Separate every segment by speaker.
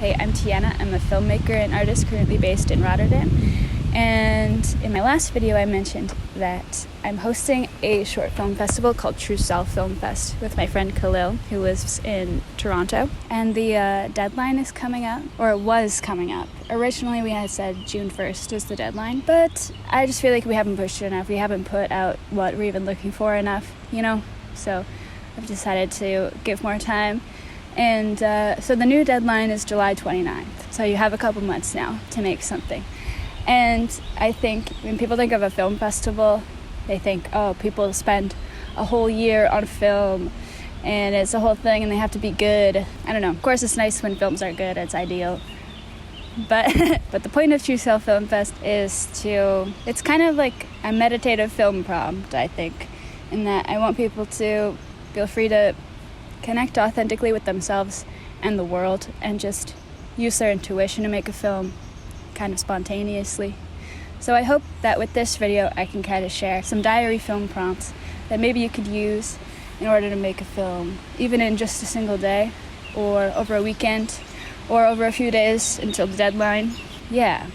Speaker 1: Hey, I'm Tiana. I'm a filmmaker and artist currently based in Rotterdam. And in my last video, I mentioned that I'm hosting a short film festival called True Self Film Fest with my friend Khalil, who lives in Toronto. And the deadline is coming up, or it was coming up. Originally, we had said June 1st is the deadline, but I just feel like we haven't pushed it enough. We haven't put out what we're even looking for enough, So I've decided to give more time. And so the new deadline is July 29th. So you have a couple months now to make something. And I think when people think of a film festival, they think, oh, people spend a whole year on film and it's a whole thing and they have to be good. I don't know. Of course, it's nice when films are good. It's ideal. But the point of True Self Film Fest is it's kind of like a meditative film prompt, I think, in that I want people to feel free to connect authentically with themselves and the world and just use their intuition to make a film kind of spontaneously. So I hope that with this video I can kind of share some diary film prompts that maybe you could use in order to make a film, even in just a single day or over a weekend or over a few days until the deadline. Yeah,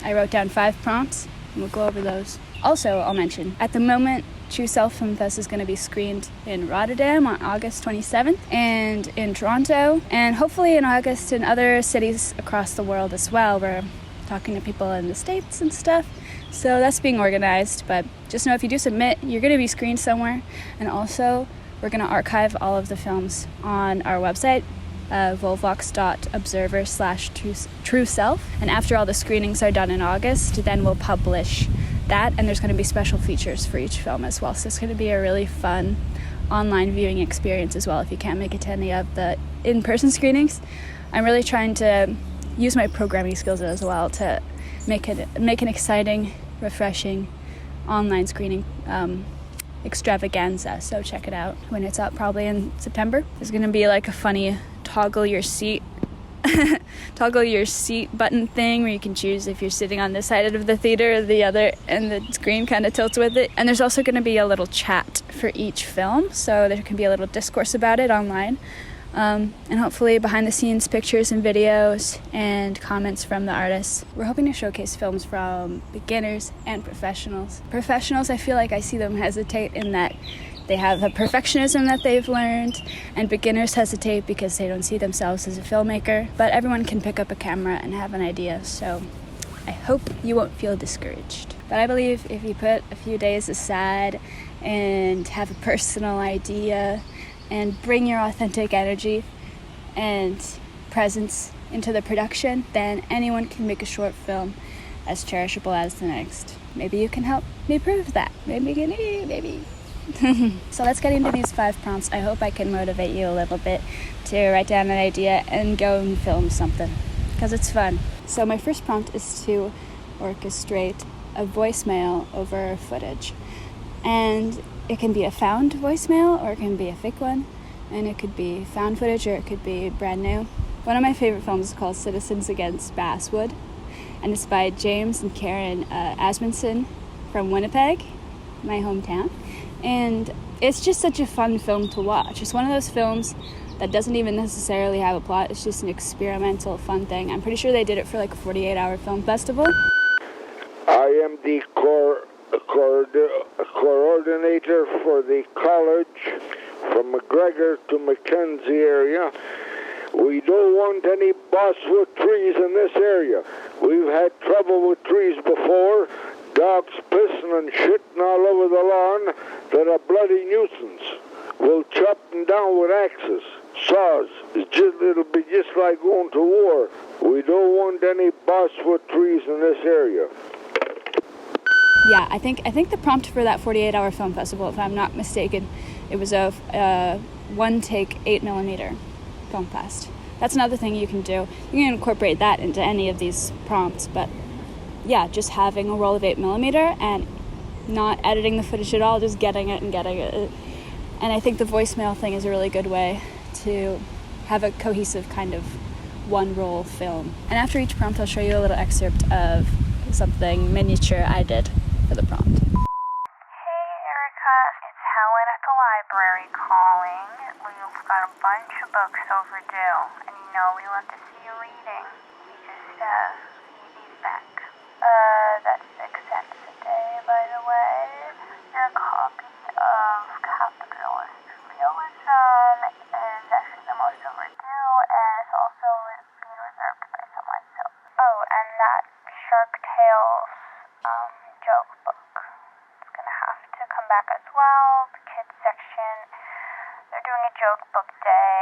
Speaker 1: I wrote down 5 prompts and we'll go over those. Also, I'll mention, at the moment, True Self Film Fest is going to be screened in Rotterdam on August 27th and in Toronto and hopefully in August in other cities across the world as well. We're talking to people in the States and stuff, so that's being organized. But just know if you do submit, you're going to be screened somewhere. And also, we're going to archive all of the films on our website, volvox.observer/trueself. And after all the screenings are done in August, then we'll publish that, and there's going to be special features for each film as well. So it's going to be a really fun online viewing experience as well if you can't make it to any of the in-person screenings. I'm really trying to use my programming skills as well to make an exciting, refreshing online screening extravaganza. So check it out when it's up, probably in September. There's going to be like a funny toggle your seat button thing where you can choose if you're sitting on this side of the theater or the other, and the screen kind of tilts with it. And there's also going to be a little chat for each film, so there can be a little discourse about it online. And hopefully behind the scenes pictures and videos and comments from the artists. We're hoping to showcase films from beginners and professionals. Professionals, I feel like I see them hesitate in that they have a perfectionism that they've learned, and beginners hesitate because they don't see themselves as a filmmaker. But everyone can pick up a camera and have an idea, so I hope you won't feel discouraged. But I believe if you put a few days aside and have a personal idea and bring your authentic energy and presence into the production, then anyone can make a short film as cherishable as the next. Maybe you can help me prove that. Maybe. So let's get into these 5 prompts. I hope I can motivate you a little bit to write down an idea and go and film something, because it's fun. So my first prompt is to orchestrate a voicemail over footage. And it can be a found voicemail or it can be a fake one, and it could be found footage or it could be brand new. One of my favorite films is called Citizens Against Basswood, and it's by James and Karen Asmundson from Winnipeg, my hometown. And it's just such a fun film to watch. It's one of those films that doesn't even necessarily have a plot. It's just an experimental fun thing. I'm pretty sure they did it for like a 48-hour film festival.
Speaker 2: I am the coordinator for the college from McGregor to Mackenzie area. We don't want any bosswood trees in this area. We've had trouble with trees before. Dogs pissing and shitting all over the lawn that are bloody nuisance. We'll chop them down with axes, saws. It'll be just like going to war. We don't want any bosswood trees in this area.
Speaker 1: Yeah, I think the prompt for that 48-hour film festival, if I'm not mistaken, it was a one-take 8mm film fest. That's another thing you can do. You can incorporate that into any of these prompts, but yeah, just having a roll of 8mm and not editing the footage at all, just getting it. And I think the voicemail thing is a really good way to have a cohesive kind of one-roll film. And after each prompt, I'll show you a little excerpt of something miniature I did for the prompt.
Speaker 3: Hey Erica, it's Helen at the library calling. We've got a bunch of books overdue, and you we want to see you reading. We just need these back. That's 6 cents a day, by the way. Your copy of Capitalist Realism is actually the most overdue, and it's also being reserved by someone. So, and that Shark Tales joke book. It's gonna have to come back as well. The kids section, they're doing a joke book day.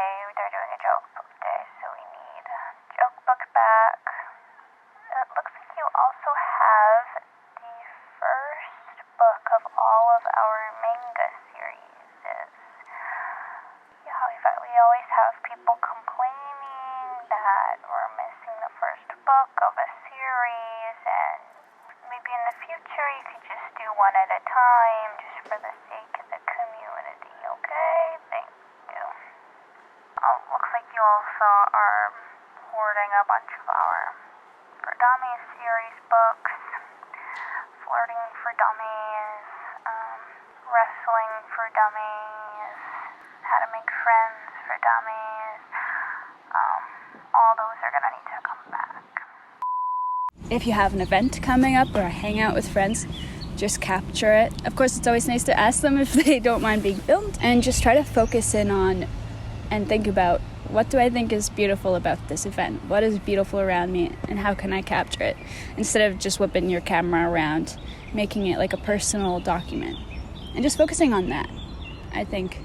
Speaker 3: So we need joke book back. It looks like you also have the first book of all of our manga series. Yeah, we always have people complaining that we're missing the first book of a series, and maybe in the future you could just do one at a time, just for the sake of the community, okay? Thank you. Looks like you also are hoarding a bunch of our For Dummies series books, Flirting for Dummies, Wrestling for Dummies, How to Make Friends for Dummies. All those are gonna need to come back.
Speaker 1: If you have an event coming up or a hangout with friends, just capture it. Of course, it's always nice to ask them if they don't mind being filmed, and just try to focus in on and think about, what do I think is beautiful about this event? What is beautiful around me, and how can I capture it? Instead of just whipping your camera around, making it like a personal document. And just focusing on that. I think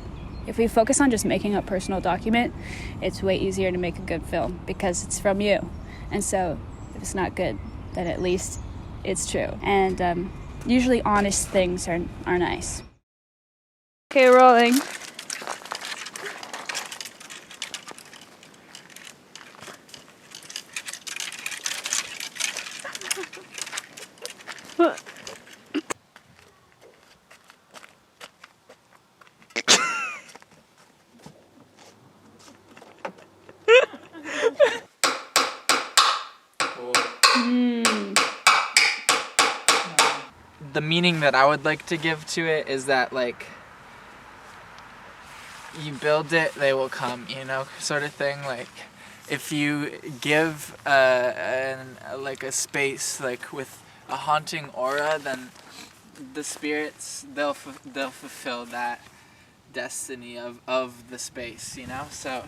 Speaker 1: if we focus on just making a personal document, it's way easier to make a good film because it's from you. And so if it's not good, then at least it's true. And usually honest things are nice. Okay, rolling.
Speaker 4: The meaning that I would like to give to it is that, like, you build it, they will come, sort of thing. Like, if you give a space, like, with a haunting aura, then the spirits, they'll fulfill that destiny of the space, so...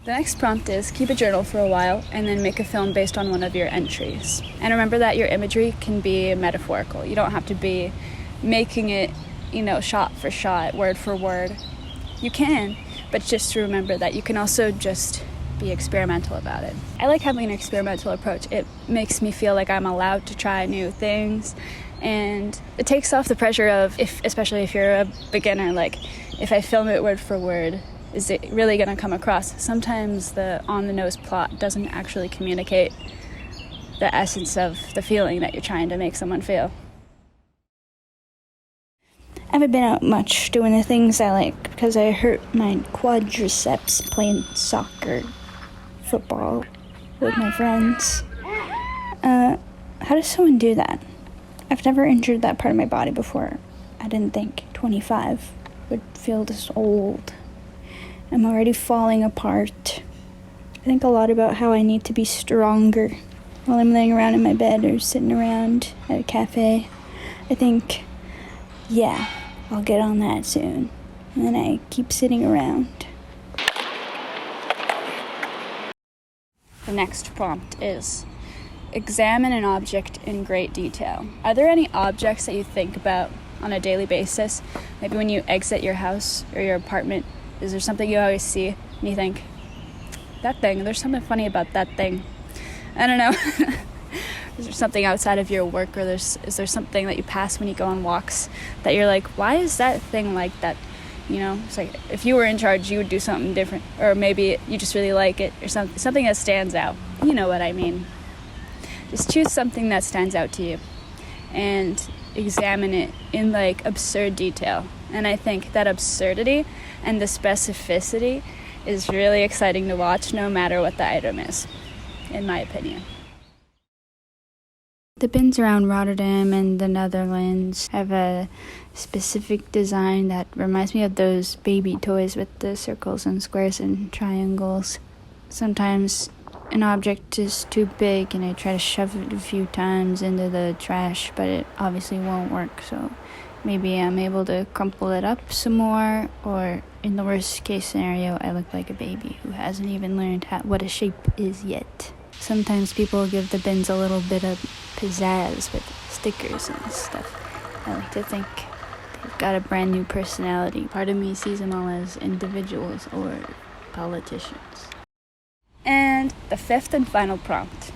Speaker 1: The next prompt is keep a journal for a while and then make a film based on one of your entries. And remember that your imagery can be metaphorical. You don't have to be making it, shot for shot, word for word. You can, but just to remember that you can also just be experimental about it. I like having an experimental approach. It makes me feel like I'm allowed to try new things, and it takes off the pressure of, especially if you're a beginner, like if I film it word for word, is it really going to come across? Sometimes the on-the-nose plot doesn't actually communicate the essence of the feeling that you're trying to make someone feel.
Speaker 5: I haven't been out much doing the things I like because I hurt my quadriceps playing soccer, football with my friends. How does someone do that? I've never injured that part of my body before. I didn't think 25 would feel this old. I'm already falling apart. I think a lot about how I need to be stronger while I'm laying around in my bed or sitting around at a cafe. I think, yeah, I'll get on that soon. And then I keep sitting around.
Speaker 1: The next prompt is examine an object in great detail. Are there any objects that you think about on a daily basis? Maybe when you exit your house or your apartment, is there something you always see and you think, that thing, there's something funny about that thing? I don't know. Is there something outside of your work, or is there something that you pass when you go on walks that you're like, why is that thing like that? It's like if you were in charge, you would do something different, or maybe you just really like it, or something that stands out. You know what I mean. Just choose something that stands out to you and examine it in absurd detail. And I think that absurdity and the specificity is really exciting to watch, no matter what the item is, in my opinion. The bins around Rotterdam and the Netherlands have a specific design that reminds me of those baby toys with the circles and squares and triangles. Sometimes an object is too big and I try to shove it a few times into the trash, but it obviously won't work, so maybe I'm able to crumple it up some more, or in the worst case scenario, I look like a baby who hasn't even learned what a shape is yet. Sometimes people give the bins a little bit of pizzazz with stickers and stuff. I like to think they've got a brand new personality. Part of me sees them all as individuals or politicians. And the fifth and final prompt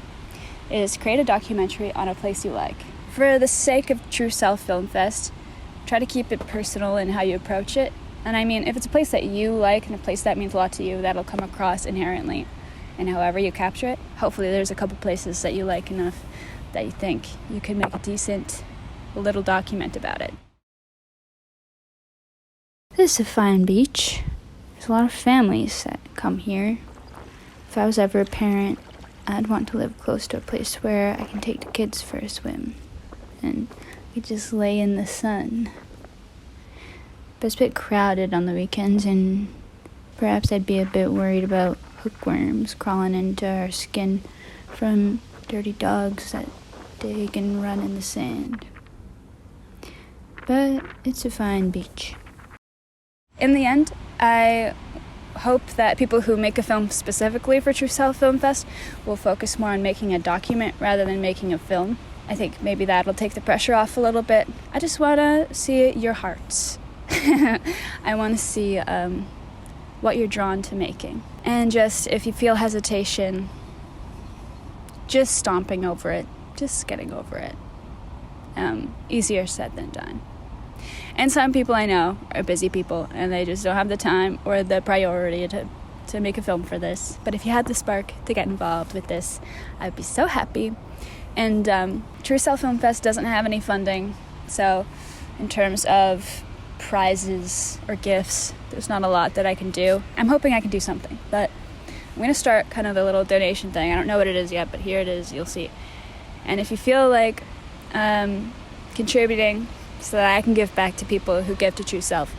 Speaker 1: is create a documentary on a place you like. For the sake of True Self Film Fest, try to keep it personal in how you approach it. And I mean, if it's a place that you like and a place that means a lot to you, that'll come across inherently in however you capture it. Hopefully there's a couple places that you like enough that you think you can make a decent little document about it. This is a fine beach. There's a lot of families that come here. If I was ever a parent, I'd want to live close to a place where I can take the kids for a swim and we just lay in the sun. But it's a bit crowded on the weekends, and perhaps I'd be a bit worried about hookworms crawling into our skin from dirty dogs that dig and run in the sand. But it's a fine beach. In the end, I hope that people who make a film specifically for True Self Film Fest will focus more on making a document rather than making a film. I think maybe that'll take the pressure off a little bit. I just want to see your hearts. I want to see what you're drawn to making. And just, if you feel hesitation, just stomping over it, just getting over it. Easier said than done. And some people I know are busy people, and they just don't have the time or the priority to make a film for this. But if you had the spark to get involved with this, I'd be so happy. And True Self Film Fest doesn't have any funding, so in terms of prizes or gifts, there's not a lot that I can do. I'm hoping I can do something, but I'm going to start kind of a little donation thing. I don't know what it is yet, but here it is, you'll see. And if you feel like contributing so that I can give back to people who give to True Self,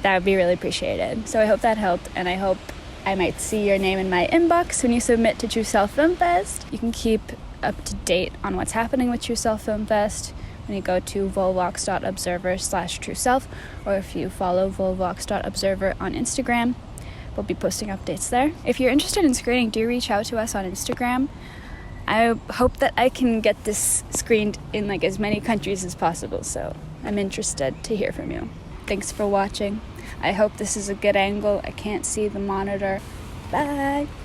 Speaker 1: that would be really appreciated. So I hope that helped, and I hope I might see your name in my inbox when you submit to True Self Film Fest. You can keep up to date on what's happening with True Self Film Fest when you go to volvox.observer/trueself, or if you follow volvox.observer on Instagram. We'll be posting updates there. If you're interested in screening, do reach out to us on Instagram. I hope that I can get this screened in like as many countries as possible, so I'm interested to hear from you. Thanks for watching. I hope this is a good angle. I can't see the monitor. Bye!